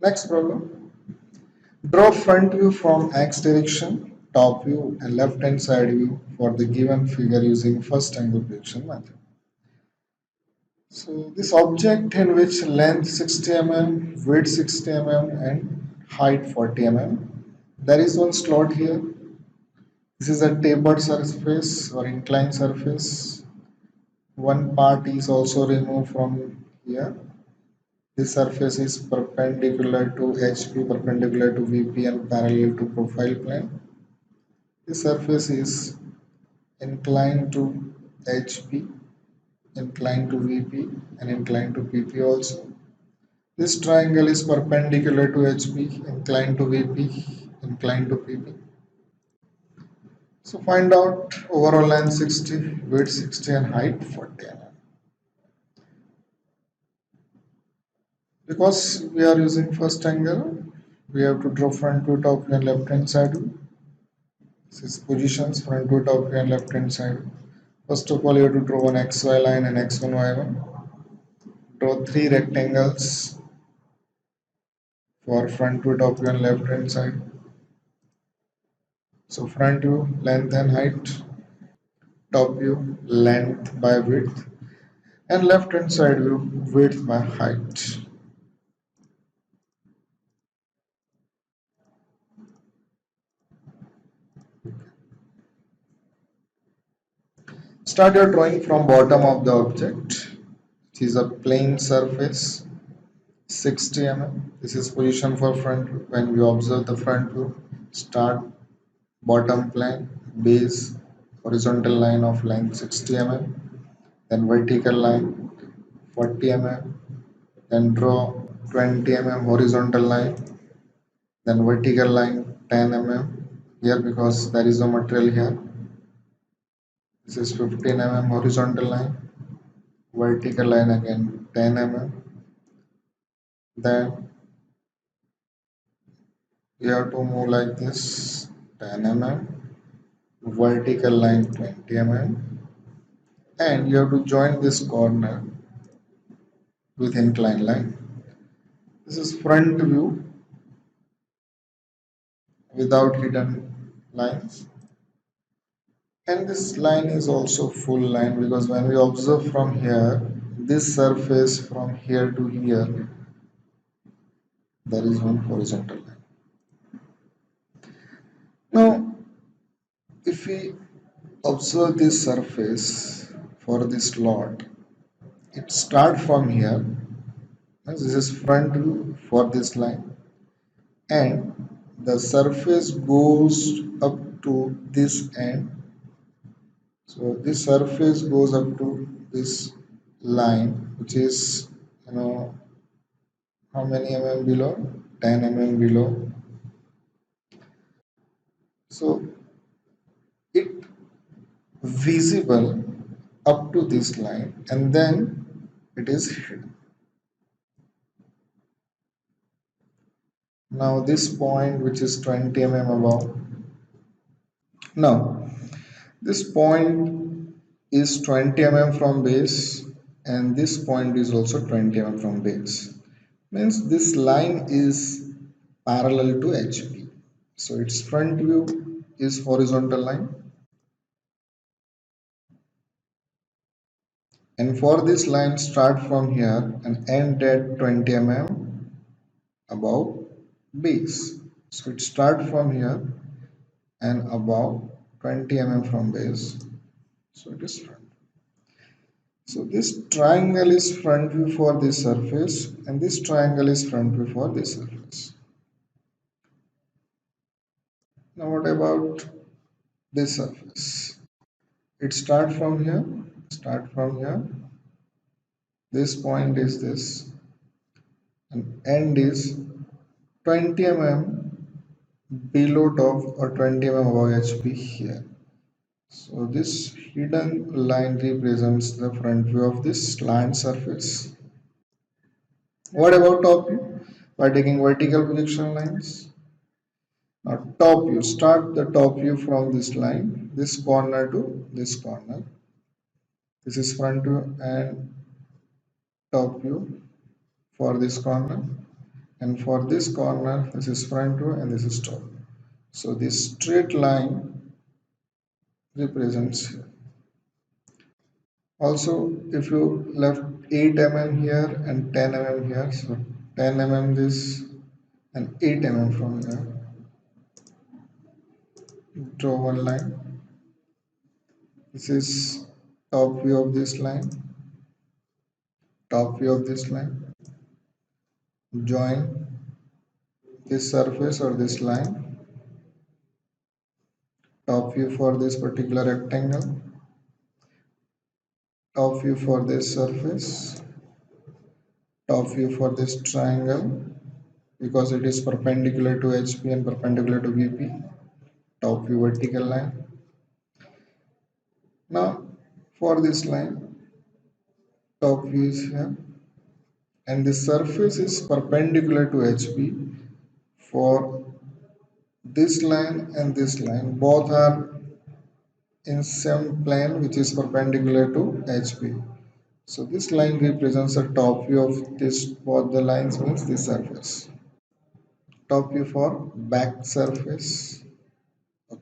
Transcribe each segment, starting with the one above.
Next problem. Draw front view from x direction, top view and left hand side view for the given figure using first angle projection method. So this object in which length 60 mm, width 60 mm and height 40 mm. There is one slot here. This is a tapered surface or inclined surface. One part is also removed from here. This surface is perpendicular to HP, perpendicular to VP and parallel to profile plane. This surface is inclined to HP, inclined to VP and inclined to PP also. This triangle is perpendicular to HP, inclined to VP, inclined to PP. So find out overall length 60, width 60 and height 40 mm. Because we are using first angle, we have to draw front view, top view and left hand side view. This is positions, front view, top view and left hand side view. First of all, you have to draw one XY line and X1, Y1. Draw three rectangles for front view, top view and left hand side. So front view, length and height. Top view, length by width. And left hand side view, width by height. Start your drawing from bottom of the object, which is a plane surface, 60 mm. This is position for front view. When we observe the front view, start bottom plane, base, horizontal line of length 60 mm, then vertical line 40 mm, then draw 20 mm horizontal line, then vertical line 10 mm here because there is no material here. This is 15 mm horizontal line, vertical line again 10 mm. Then you have to move like this 10 mm, vertical line 20 mm, and you have to join this corner with inclined line. This is front view without hidden lines. And this line is also full line because when we observe from here, this surface from here to here, there is one horizontal line. Now, if we observe this surface for this lot, it starts from here. This is front view for this line, and the surface goes up to this end. So this surface goes up to this line, which is how many mm below? 10 mm below. So it visible up to this line and then it is hidden. Now this point which is 20 mm above. Now this point is 20 mm from base and this point is also 20 mm from base. Means this line is parallel to HP. So its front view is horizontal line. And for this line start from here and end at 20 mm above base. So it start from here and above 20 mm from base. So it is front. So this triangle is front view for this surface and this triangle is front view for this surface. Now what about this surface? It start from here, start from here. This point is this and end is 20 mm below top or 20 mm above HP here. So this hidden line represents the front view of this slant surface. What about top view? By taking vertical projection lines. Now top view, start the top view from this line, this corner to this corner. This is front view and top view for this corner. and for this corner this is front view and this is top. So this straight line represents here. Also, if you left 8 mm here and 10 mm here, so 10 mm this and 8 mm from here, draw one line. This is top view of this line, top view of this line. Join this surface or this line, top view for this particular rectangle, top view for this surface, top view for this triangle because it is perpendicular to HP and perpendicular to VP, top view vertical line. Now for this line, top view is here and the surface is perpendicular to HP for this line and this line. Both are in same plane which is perpendicular to HP. So this line represents the top view of this, both the lines means this surface. Top view for back surface. Okay.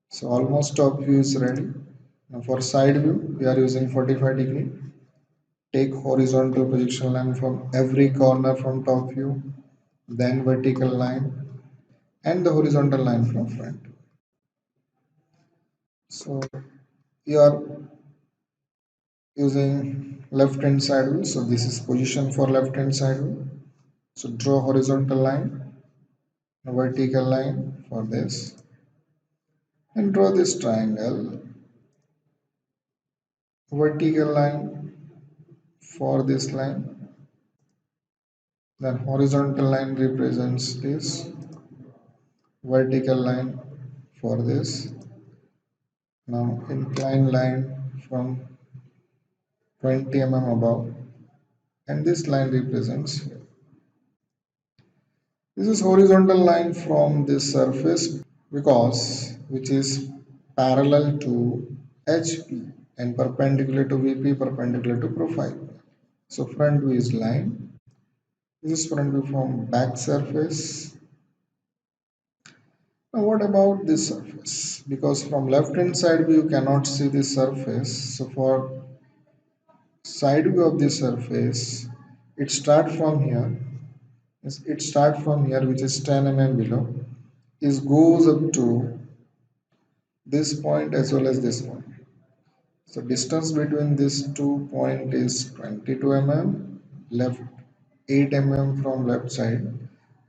So almost top view is ready. Now for side view, we are using 45 degree. Take horizontal projection line from every corner from top view, then vertical line and the horizontal line from front. So you are using left hand side view. So this is position for left hand side view. So draw horizontal line, a vertical line for this and draw this triangle, vertical line for this line, then horizontal line represents this, vertical line for this. Now inclined line from 20 mm above and this line represents here. This is horizontal line from this surface because which is parallel to HP and perpendicular to VP, perpendicular to profile. So front view is line. This is front view from back surface. Now what about this surface? Because from left hand side view you cannot see this surface. So for side view of this surface, it start from here. It start from here which is 10 mm below. It goes up to this point as well as this point. So distance between these 2 points is 22 mm, left 8 mm from left side.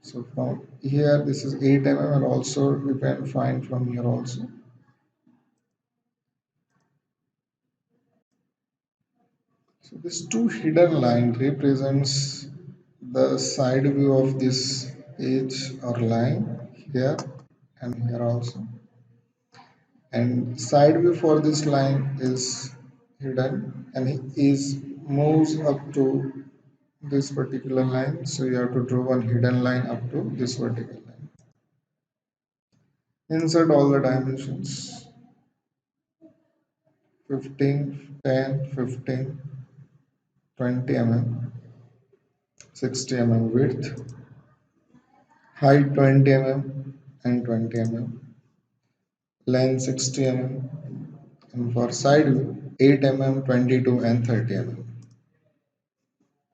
So from here this is 8 mm and also you can find from here also. So this two hidden line represents the side view of this edge or line here and here also. And side view for this line is hidden and it is moves up to this particular line, so you have to draw one hidden line up to this vertical line. Insert all the dimensions: 15, 10, 15, 20 mm, 60 mm width, height 20 mm and 20 mm, length 60 mm, and for side view 8 mm, 22 and 30 mm.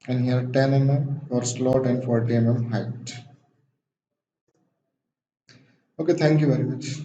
And here 10 mm for slot and 40 mm height. Okay, thank you very much.